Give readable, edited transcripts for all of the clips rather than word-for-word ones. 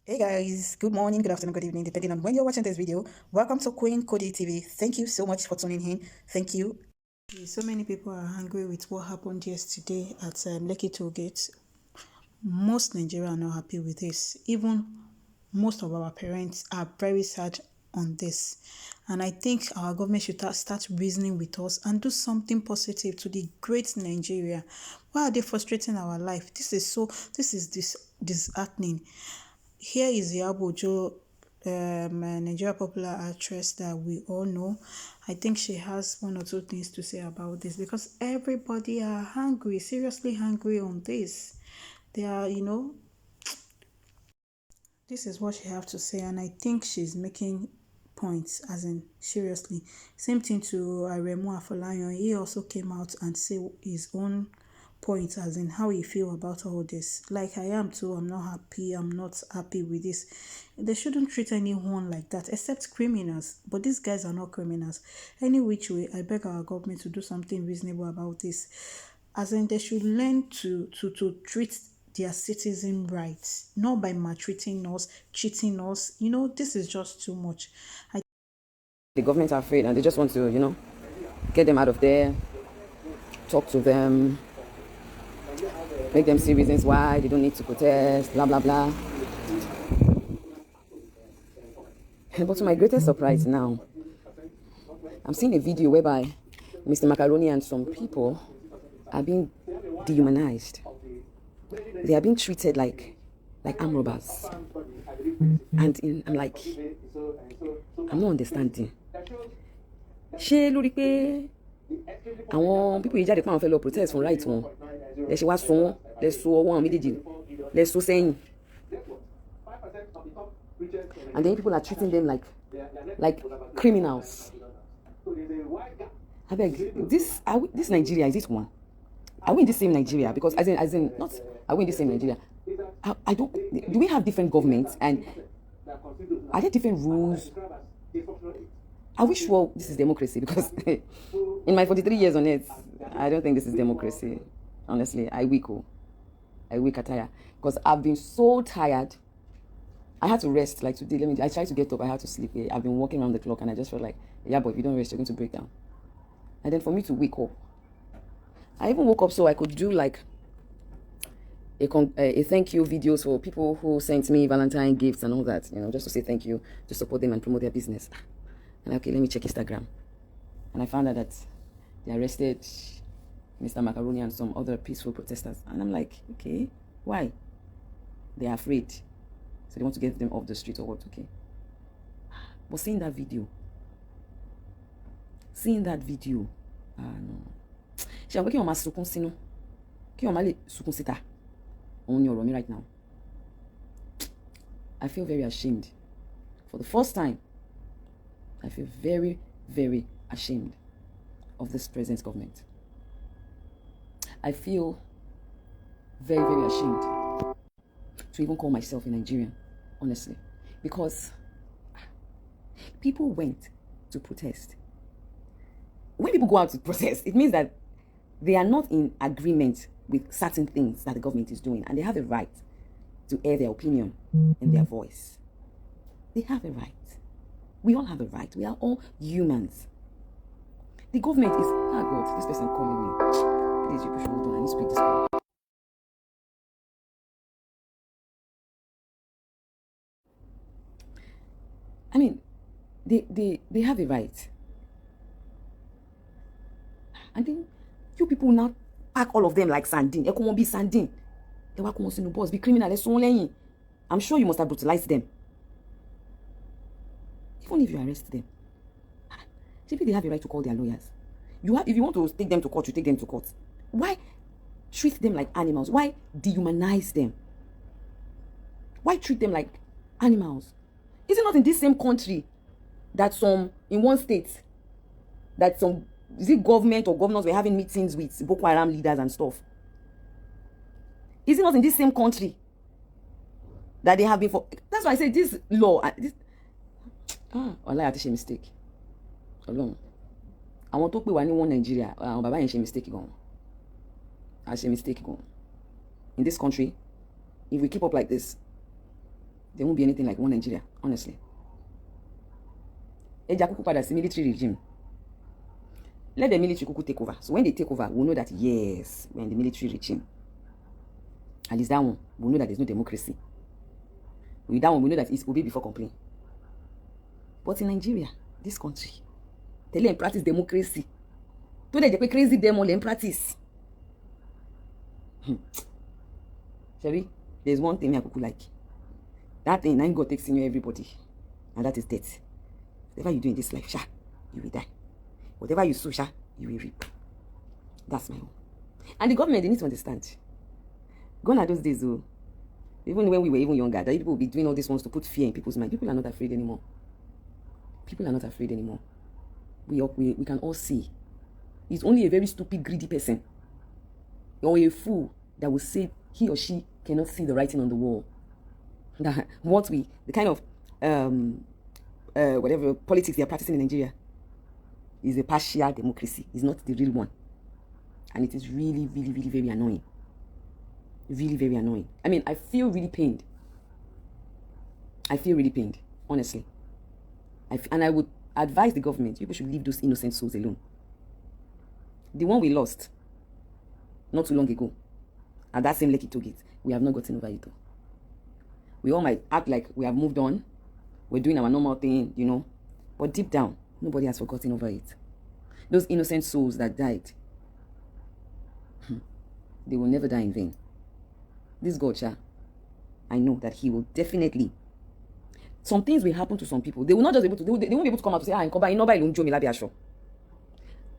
Hey guys, good morning, good afternoon, good evening, depending on when you're watching this video. Welcome to Queen Cody TV. Thank you so much for tuning in. Thank you. So many people are angry with what happened yesterday at Lekki Toll Gate. Most Nigerians are not happy with this. Even most of our parents are very sad on this. And I think our government should start reasoning with us and do something positive to the great Nigeria. Why are they frustrating our life? This is disheartening. Here is IYABO OJO, a Nigeria popular actress that we all know. I think she has one or two things to say about this because everybody are hungry, seriously hungry on this. They are, this is what she have to say, and I think she's making points, as in seriously. Same thing to Aremu Afolayan. He also came out and say his own points, as in how he feel about all this. Like I am too, I'm not happy. I'm not happy with this. They shouldn't treat anyone like that, except criminals. But these guys are not criminals. Any which way, I beg our government to do something reasonable about this. As in, they should learn to treat their citizen rights, not by maltreating us, cheating us. This is just too much. The government are afraid and they just want to, get them out of there, talk to them, make them see reasons why they don't need to protest, blah, blah, blah. But to my greatest surprise now, I'm seeing a video whereby Mr. Macaroni and some people are being dehumanized. They are being treated like arm robbers. And I'm like, I'm not understanding. Ṣé lórí pé àwọn people yìí jáde pé àwọn fẹ́ lọ protest for right wọn lẹ ṣe wá so wọn lẹ so ọwọ́ àwọn méjèèjì lẹ so sẹ́yìn, and then people are treating them like criminals. Abeg, this Nigeria, is it one? Are we in the same Nigeria? Because as in not are we in the same Nigeria? I don't. Do we have different governments, and are there different rules? Are we sure this is democracy? Because in my 43 years on earth, I don't think this is democracy. Honestly, I weak attire because I've been so tired. I had to rest. Like today, I tried to get up. I had to sleep. I've been walking around the clock, and I just felt like, yeah, but if you don't rest, you're going to break down. And then for me to wake up, I even woke up so I could do like a thank you videos for people who sent me Valentine gifts and all that, just to say thank you, to support them and promote their business. And okay, let me check Instagram. And I found out that they arrested Mr. Macaroni and some other peaceful protesters. And I'm like, okay, why? They're afraid. So they want to get them off the street or what, okay? But seeing that video, no. Ṣé àwọn kí wọ́n máa sunkún sínú, kí wọ́n máa lè sunkún síta. Òun ni ọ̀rọ̀ mi right now. I feel very ashamed. For the first time, I feel very, very ashamed of this present government. I feel very, very ashamed to even call myself a Nigerian, honestly. Because people went to protest. When people go out to protest, it means that they are not in agreement with certain things that the government is doing, and they have a right to air their opinion and their voice. They have a right. We all have a right. We are all humans. The government is, oh God, this person calling me. Please, you should hold on. I need to speak this call. I mean, they have a right. And then you people now pack all of them like sardine. Ẹ kó wọn bí sardine. Ẹ wá kó wọn sínú bus bí criminal. Ẹ sún wọn lẹ́yìn. I'm sure you must have brutalized them. Even if you arrest them, maybe they have a right to call their lawyers. If you want to take them to court, you take them to court. Why treat them like animals? Why dehumanize them? Why treat them like animals? Is it not in this same country that in one state, that is it government or governors were having meetings with Boko Haram leaders and stuff? Is it not in this same country that they have been for? That's why I say this law. Ọlá àti ṣe mistake. Ọlọ́run. Àwọn tó pè wá ní one Nigeria, àwọn bàbá yẹn ṣe mistake gan. I ṣe mistake gan. In this country, if we keep up like this, there won't be anything like one Nigeria, honestly. Ejakuku pada the military regime. Let the military kuku take over. So when they take over, we'll know that yes, we're in the military regime. At least that one, we'll know that there's no democracy. With that one, we know that it's obey before complain. But in Nigeria, this country, they let practice democracy. So they crazy demo in practice. Sherry, there's one thing I could like. That thing, I'm God takes in you everybody. And that is death. Whatever you do in this life, sha, you will die. Whatever you sow, sha, you will reap. That's my own. And the government, they need to understand. Gone are those days, though. Even when we were even younger, that people will be doing all these ones to put fear in people's mind. People are not afraid anymore. People are not afraid anymore. We can all see. It's only a very stupid, greedy person or a fool that will say he or she cannot see the writing on the wall. That the kind of whatever politics they are practicing in Nigeria is a partial democracy. It's not the real one. And it is really, really, really very annoying. Really, very annoying. I mean, I feel really pained. I feel really pained, honestly. And I would advise the government, people should leave those innocent souls alone. The one we lost not too long ago, at that same Lekki Toll, we have not gotten over it. We all might act like we have moved on. We're doing our normal thing, you know. But deep down, nobody has forgotten over it. Those innocent souls that died, they will never die in vain. This God, I know that he will definitely. Some things will happen to some people. They will not just be able to, they won't be able to come out to say,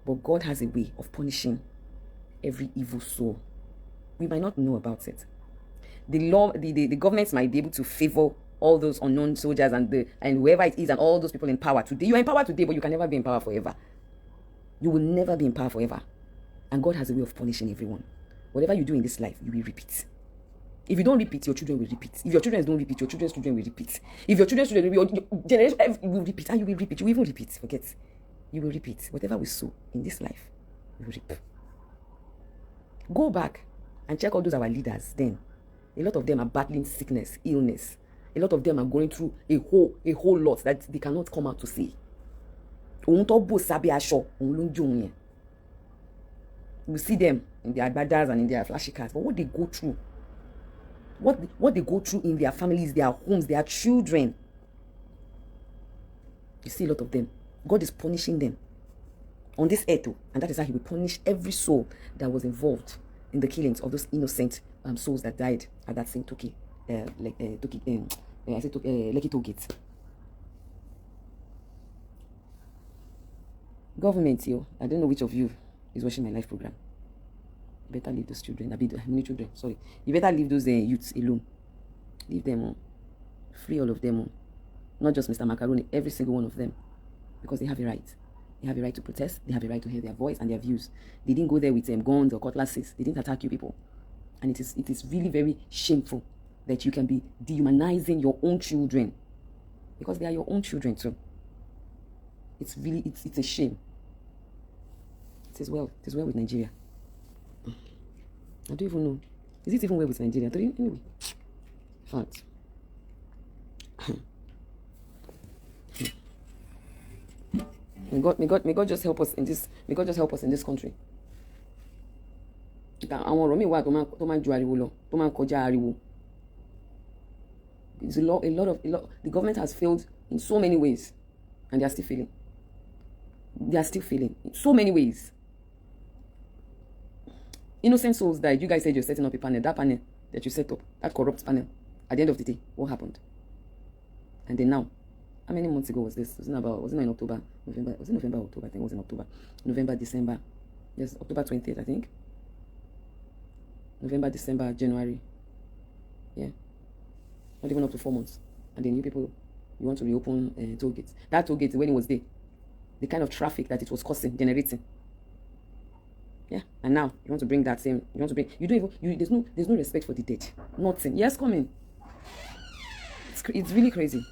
but God has a way of punishing every evil soul. We might not know about it. The governments might be able to favor all those unknown soldiers and whoever it is and all those people in power today. You are in power today, but you can never be in power forever. You will never be in power forever. And God has a way of punishing everyone. Whatever you do in this life, you will repeat. If you don't repeat, your children will repeat. If your children don't repeat, your children's children will repeat. If your children's children, your generation will repeat, and you will repeat. You will even repeat. Forget. You will repeat. Whatever we sow in this life, we will reap. Go back and check all those our leaders. Then, a lot of them are battling sickness, illness. A lot of them are going through a whole lot that they cannot come out to say. You see them in their badges and in their flashy cars, but what they go through, what they go through in their families, their homes, their children. You see a lot of them. God is punishing them on this earth, and that is how he will punish every soul that was involved in the killings of those innocent souls that died at that same Lekki Toll Gate. Government, I don't know which of you is watching my live program. You better leave those children. You better leave those youths alone. Leave them on. Free all of them on. Not just Mr. Macaroni, every single one of them. Because they have a right. They have a right to protest. They have a right to hear their voice and their views. They didn't go there with guns or cutlasses. They didn't attack you people. And it is really very shameful that you can be dehumanizing your own children. Because they are your own children too. It's a shame. It is well with Nigeria. I don't even know. Is it even well with Nigeria? Anyway. Fact. May God just help us in this. May God just help us in this country. It's a lot. The government has failed in so many ways, and they are still failing. They are still failing in so many ways. Innocent souls died. You guys said you're setting up a panel. That panel that you set up, that corrupt panel, at the end of the day, what happened? And then now, how many months ago was this? Wasn't it in October? November? Was it November, October? I think it was in October. November, December. Yes, October 20th, I think. November, December, January. Yeah. Not even up to 4 months. And then you people, you want to reopen toll gates. That toll gate, when it was there, the kind of traffic that it was generating. Yeah, and now you want to bring that same. You don't even. There's no respect for the dead. Nothing. Yes, come in. It's really crazy.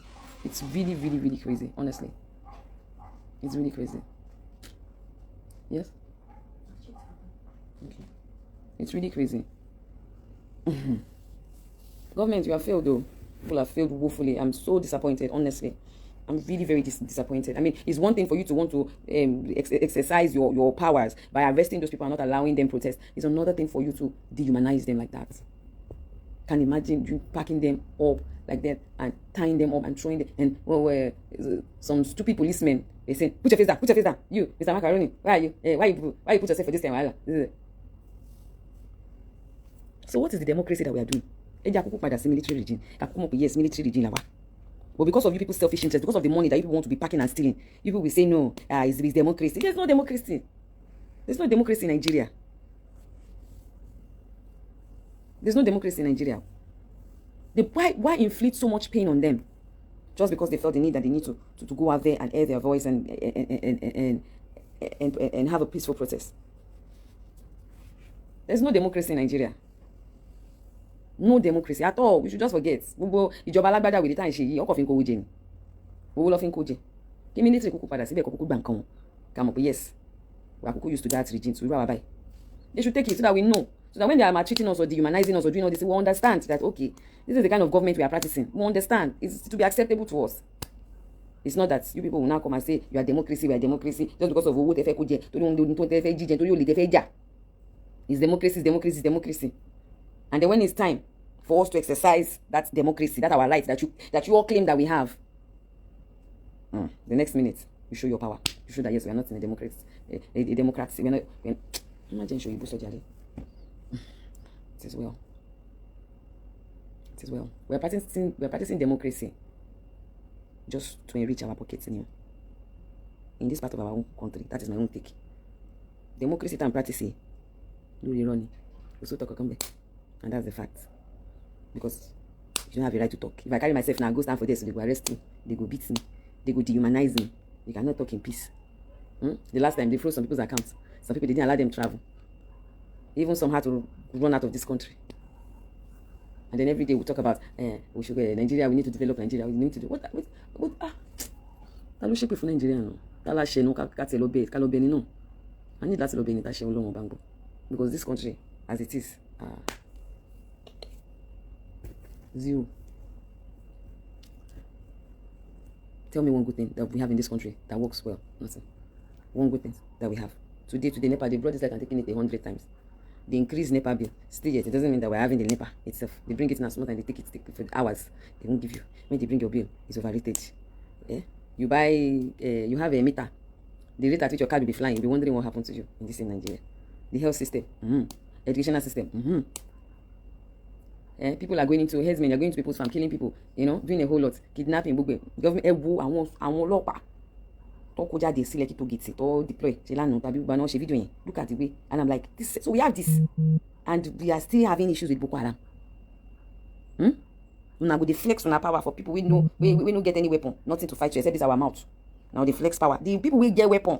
It's really, really, really crazy. Honestly, it's really crazy. Yes. Okay. It's really crazy. Government, you have failed though. People have failed woefully. I'm so disappointed, honestly. I'm really very disappointed. I mean, it's one thing for you to want to exercise your powers by arresting those people and not allowing them protest. It's another thing for you to dehumanize them like that. Can you imagine you packing them up like that and tying them up and throwing them? And some stupid policemen, they say, put your face down, put your face down. You, Mr. Macaroni, where are you? Why you put yourself for this time? So what is the democracy that we are doing? Military regime. Yes, military regime. But because of you people's selfish interest, because of the money that you people want to be packing and stealing, you people will say no, it's democracy. There's no democracy. There's no democracy in Nigeria. There's no democracy in Nigeria. Why inflict so much pain on them? Just because they felt the need that they need to go out there and air their voice and have a peaceful protest. There's no democracy in Nigeria. No democracy at all. We should just forget. Ìjọba alágbádá with the time ṣe yìí ọkọ̀ fi ń kówó jẹ ni. Owó lọ fi ń kó jẹ. Kí military kúkú padà síbẹ̀ kó kúkú gbà nǹkan wọn. Ká mọ̀ pé yes, we are kúkú used to that regime. So we are bye. They should take it so that we know. So that when they are maltreating us or dehumanizing us or doing all this, we understand that, okay, this is the kind of government we are practicing. We understand. It's to be acceptable to us. It's not that you people will now come and say, you are democracy, we are democracy, just because of owó tẹ́ fẹ́ kó jẹ, torí ohun tó tẹ́ fẹ́ jíjẹ, torí olè tẹ́ fẹ́ jà. It's democracy, democracy, democracy. And then when it's time for us to exercise that democracy, that our rights, that you all claim that we have, the next minute, you show your power. You show that, yes, we are not in a democracy. A democracy. Imagine show you It is well. It is well. We are practicing democracy just to enrich our pockets in this part of our own country. That is my own take. Democracy and practice. Do you run? We so talk come back. And that's the fact. Because you don't have a right to talk. If I carry myself now, go stand for this, they go arrest me, they go beat me, they go dehumanize me. You cannot talk in peace. The last time they froze some people's accounts. Some people, they didn't allow them to travel. Even some had to run out of this country. And then every day we talk about, we should Nigeria, we need to develop Nigeria, we need to do what that shape for Nigeria no. That la no kalobe ni no. I need that lobe ni that she alone bango. Because this country, as it is, zero. Tell me one good thing that we have in this country that works well. Nothing. One good thing that we have. Today, NEPA, they brought this like and taking it 100 times. They increase NEPA bill. Still yet, it doesn't mean that we're having the NEPA itself. They bring it in a small and they take it for hours. They won't give you. When they bring your bill, it's overrated. Yeah? You buy, you have a meter. The rate at which your card will be flying, you'll be wondering what happened to you in this in Nigeria. The health system, educational system, people are going into headsmen, you're going to people's farm, killing people, doing a whole lot, kidnapping, government, they select to get it or deploy. Look at the way, and I'm like, this. So we have this, and we are still having issues with Boko Haram. Now we flex on our power for people we know we don't get any weapon, nothing to fight you except this our mouth. Now they flex power. The people will get weapon,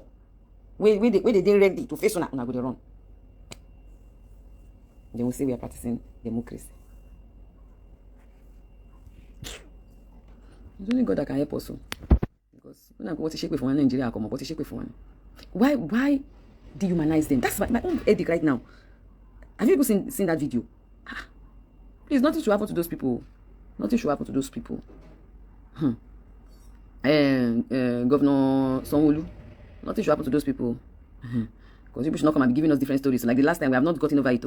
where they didn't ready to face on now they run. Then we say we are practicing democracy. It's only God that can help us. Because when I go to shake with one Nigeria, I come up to shake with one. Why dehumanize them? That's my own edict right now. Have you people seen that video? Please, nothing should happen to those people. Nothing should happen to those people. Governor Sanwo-Olu, nothing should happen to those people. Because people should not come and be giving us different stories. Like the last time, we have not gotten over it.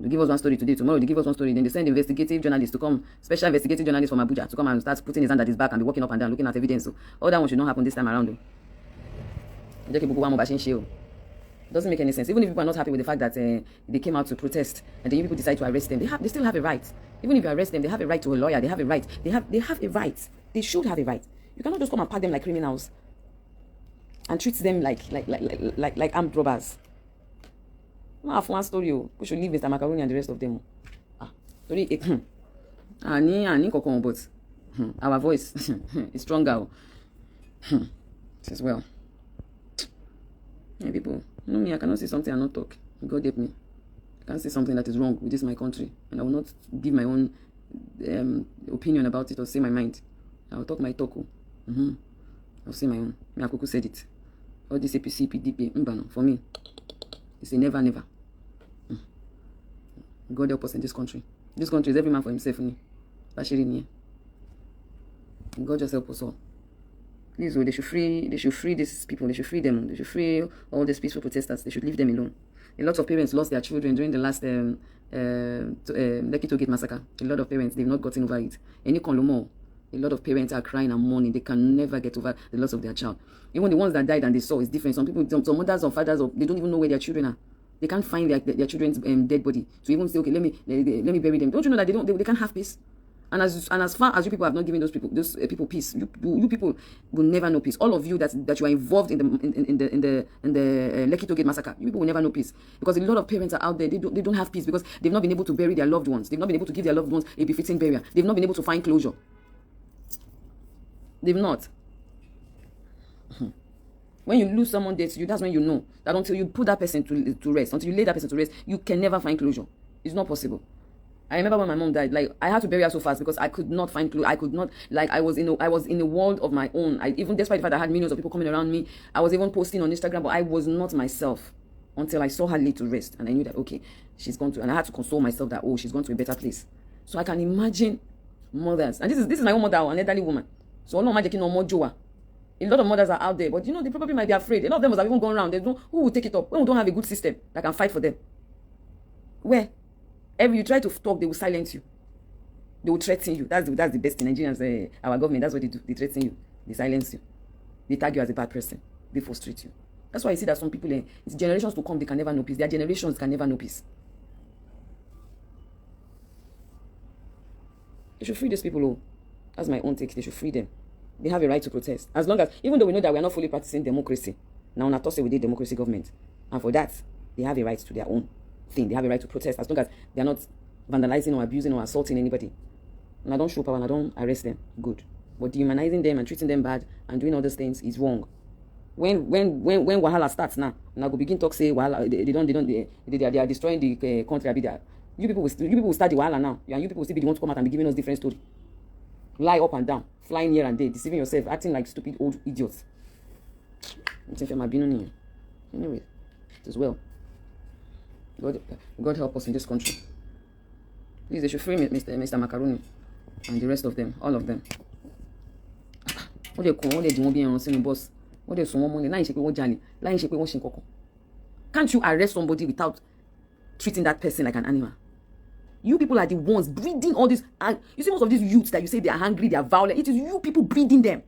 They give us one story today, tomorrow they give us one story, then they send investigative journalists to come, special investigative journalists from Abuja to come and start putting his hand at his back and be walking up and down looking at evidence. So all that one should not happen this time around. Doesn't make any sense. Even if people are not happy with the fact that they came out to protest and then people decide to arrest them, they still have a right. Even if you arrest them, they have a right to a lawyer. They have a right. They have a right. They should have a right. You cannot just come and pack them like criminals and treat them like armed robbers. I have one story. We should leave Mr. Macaroni and the rest of them. Sorry, but our voice is stronger. As well. Yeah, people, me, I cannot say something and not talk. God help me. I can't say something that is wrong with this my country, and I will not give my own opinion about it or say my mind. I will talk my talk. I'll say my own. Me, Akuku said it. All this APC, PDP, for me, it's a never, never. God help us in this country. This country is every man for himself. God just help us all. Please, they should free these people. They should free them. They should free all these peaceful protesters. They should leave them alone. A lot of parents lost their children during the last Lekki Toll Gate massacre. A lot of parents, they've not gotten over it. Any Kolomo, a lot of parents are crying and mourning. They can never get over the loss of their child. Even the ones that died and they saw is different. Some people, some mothers or fathers, they don't even know where their children are. They can't find their children's dead body to even say, okay, let me bury them. Don't you know that they can't have peace? And as far as you people have not given those people peace, you people will never know peace. All of you that you are involved in the Lekki Toll Gate massacre, you people will never know peace, because a lot of parents are out there. They don't have peace because they've not been able to bury their loved ones. They've not been able to give their loved ones a befitting burial. They've not been able to find closure. They've not. When you lose someone dead to you, that's when you know that until you put that person to rest, until you lay that person to rest, you can never find closure. It's not possible. I remember when my mom died, like, I had to bury her so fast because I could not find clue. I could not, like, I was in a world of my own. Even despite the fact that I had millions of people coming around me, I was even posting on Instagram, but I was not myself until I saw her laid to rest. And I knew that, okay, she's gone to, and I had to console myself that, oh, she's gone to a better place. So I can imagine mothers, and this is my own mother, an elderly woman. So I'm not imagine no more Joa. A lot of mothers are out there, but you know, they probably might be afraid. A lot of them must have even gone around. They don't, who will take it up when we don't have a good system that can fight for them? Where? Every you try to talk, they will silence you. They will threaten you. That's the best in Nigerians. Our government, that's what they do. They threaten you. They silence you. They tag you as a bad person. They frustrate you. That's why you see that some people, it's generations to come, they can never know peace. Their generations can never know peace. They should free these people. Oh, that's my own take. They should free them. They have a right to protest. As long as, even though we know that we are not fully practicing democracy, now on a we did democracy government, and for that, they have a right to their own thing. They have a right to protest as long as they are not vandalizing or abusing or assaulting anybody. And I don't show power and I don't arrest them. Good. But dehumanizing them and treating them bad and doing all those things is wrong. When Wahala starts now go begin talk say Wahala, they are destroying the country. You people will start the Wahala now. And you people will still be the ones to come out and be giving us different story. Lie up and down, flying here and there, deceiving yourself, acting like stupid old idiots. Anyway, it is well. God help us in this country. Please, they should free Mr. Macaroni and the rest of them, all of them. What they call, what they do, what they boss, what they so money, can't you arrest somebody without treating that person like an animal? You people are the ones breeding all this, and you see most of these youths that you say they are hungry, they are violent. It is you people breeding them.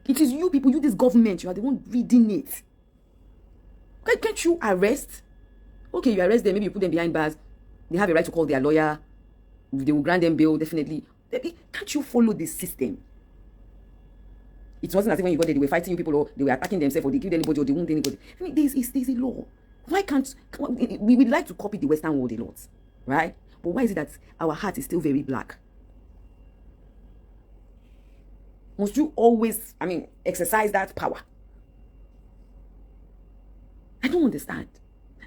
It is you people, you this government, you are the one breeding it. Can't you arrest? Okay, you arrest them, maybe you put them behind bars. They have a right to call their lawyer. They will grant them bail, definitely. Can't you follow the system? It wasn't as if when you got there, they were fighting you people, or they were attacking themselves, or they killed anybody, or they wounded anybody. I mean, there's a law. Why can't we would like to copy the Western world a lot, right? But why is it that our heart is still very black? Must you always, exercise that power? I don't understand.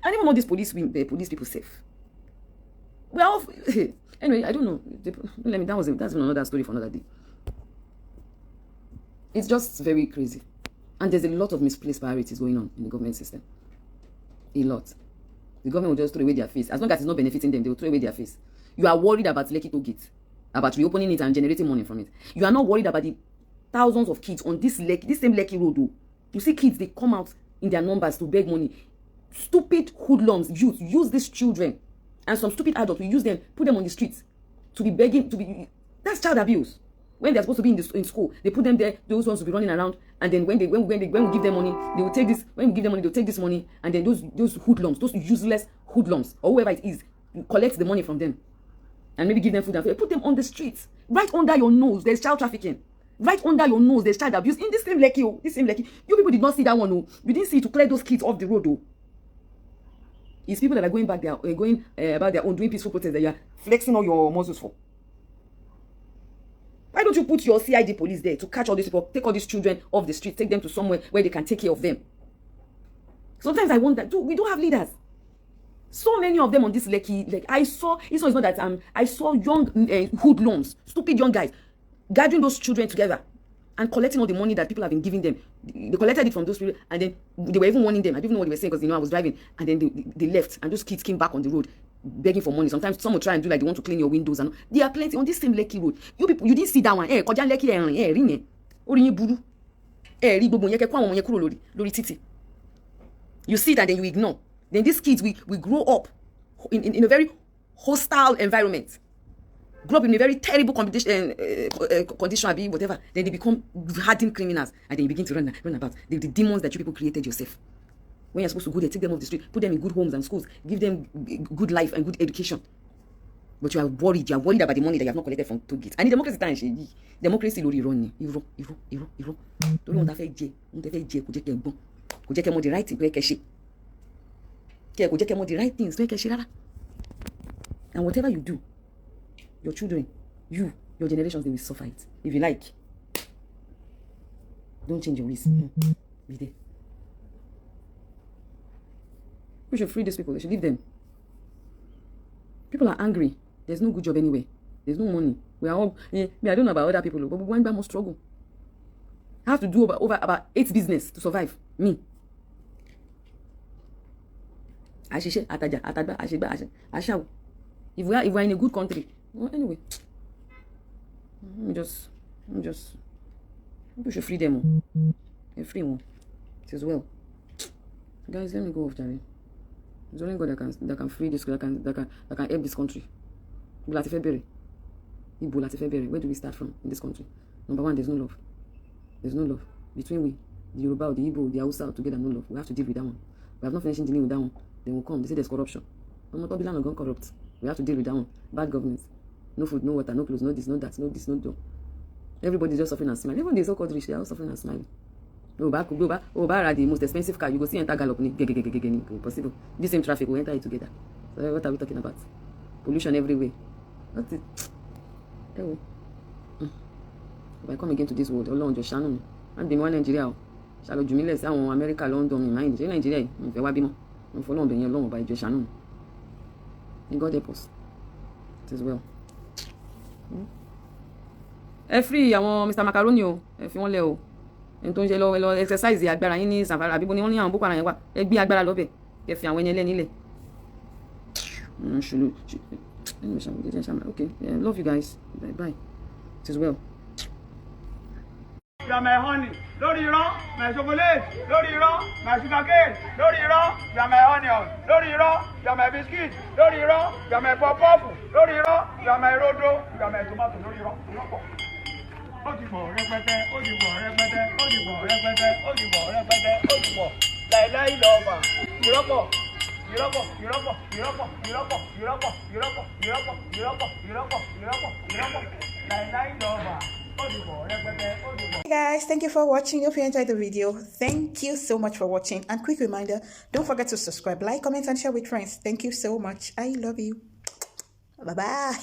I don't even know these police people safe. Well, anyway, I don't know. That's another story for another day. It's just very crazy. And there's a lot of misplaced priorities going on in the government system. A lot. The government will just throw away their face. As long as it's not benefiting them, they will throw away their face. You are worried about Lekki Toll Gate, about reopening it and generating money from it. You are not worried about the thousands of kids on this same Lekki road. Though. You see kids, they come out in their numbers to beg money. Stupid hoodlums, youth, use these children. And some stupid adults will use them, put them on the streets to be begging, that's child abuse. When they're supposed to be in school, they put them there, those ones will be running around, and then when we give them money, they will take this, when we give them money, they'll take this money, and then those hoodlums, those useless hoodlums, or whoever it is, collect the money from them, and maybe give them food and food. Put them on the streets. Right under your nose, there's child trafficking. Right under your nose, there's child abuse. In this same Lekki, you people did not see that one, oh. You didn't see it to clear those kids off the road, oh. It's people that are going back there, going about their own, doing peaceful protests that you are flexing all your muscles for. Why don't you put your CID police there to catch all these people, take all these children off the street, take them to somewhere where they can take care of them? Sometimes I wonder, we don't have leaders. So many of them on this Lekki, like I saw, it's not that I saw young hoodlums, stupid young guys, gathering those children together and collecting all the money that people have been giving them. They collected it from those people, and then they were even warning them. I didn't know what they were saying because I was driving, and then they left, and those kids came back on the road. begging for money. Sometimes some will try and do like they want to clean your windows, and there are plenty on this same Lekki road. You people, you didn't see that one. Kọjá Lekki rí yẹn. Orí yín burú. Rí gbogbo yẹn kẹ́ kó àwọn yẹn kúrò lórí títì. You see that, then you ignore. Then these kids, we grow up in a very hostile environment. Grow up in a very terrible condition, whatever. Then they become hardened criminals, and then you begin to run about. The demons that you people created yourself. When you're supposed to go there, take them off the street, put them in good homes and schools, give them good life and good education. But you are worried. You are worried about the money that you have not collected from toll gates. And the democracy time, democracy lórí irọ́ ni. Irọ́. Torí wọn ta fẹ́ jẹ, kò jẹ́ kẹ́ gbọ́n, kò jẹ́ kẹ́ mọ̀ the right thing tó yẹ kẹ́ ṣe. Kò jẹ́ kẹ́ mọ̀ the right things tó yẹ kẹ́ ṣe rárá. And whatever you do, your children, your generations, they will suffer it. If you like, don't change your ways. Be there. We should free these people. They should leave them. People are angry. There's no good job anywhere. There's no money. We are all. I don't know about other people, but one guy must struggle. I have to do over about 8 business to survive. Me. Ashishe, Ataja, Atagba, Ashiba, Ashaw. If we are in a good country, well, anyway. I'm just. We should free them. Free one. It as well. Guys, let me go off, Jerry. There's only God that can free this, that can help this country. Where do we start from in this country? Number one, there's no love. There's no love. Between we, the Yoruba, the Igbo, the Hausa, together, no love. We have to deal with that one. We have not finished dealing with that one. They will come. They say there's corruption. I'm not Babylon gone corrupt. We have to deal with that one. Bad governance. No food, no water, no clothes, no this, no that, no this, no that. Everybody's just suffering and smiling. Even the so-called rich, they are all suffering and smiling. Go back, the most expensive car. You go see enter gallop. Possible. This same traffic will enter it together. So what are we talking about? Pollution everywhere. What's it? If I come again to this world, Ọlọ́run just shine me. And the one Nigeria, shall Jumile say America, London, in mind. Nigeria, if you want to follow on the long by just shine. God help us. It as well. Free, Mr. Macaroni, if you want to. En tó ń ṣe lọ exercise agbára yín ní Zamfara àbíbo ni wọ́n ní àwọn boko haram yẹn wà ẹ gbé agbára lọ́bẹ̀ ẹ fi àwọn ẹni ẹlẹ́ni lẹ̀. Okay, love you guys. Bye. It is well. You are my honey, lórí irọ́, my chocolate, lórí irọ́, my sugar cane, lórí irọ́, you are my onion, lórí irọ́, you are my biscuit, lórí irọ́, you are my pop-pop, lórí irọ́, you are my rodo, you are my tomato, lórí irọ́, irọ́pọ̀. Ó ti pọ̀ rẹpẹtẹ, ó ti pọ̀ rẹpẹtẹ, ó ti pọ̀ rẹpẹtẹ, ó ti pọ̀ rẹpẹtẹ, ó ti pọ̀ láìláì lọ́ọ̀bà, irọ́pọ̀. Hey guys, thank you for watching. Hope you enjoyed the video. Thank you so much for watching. And quick reminder, don't forget to subscribe, like, comment, and share with friends. Thank you so much. I love you. Bye bye.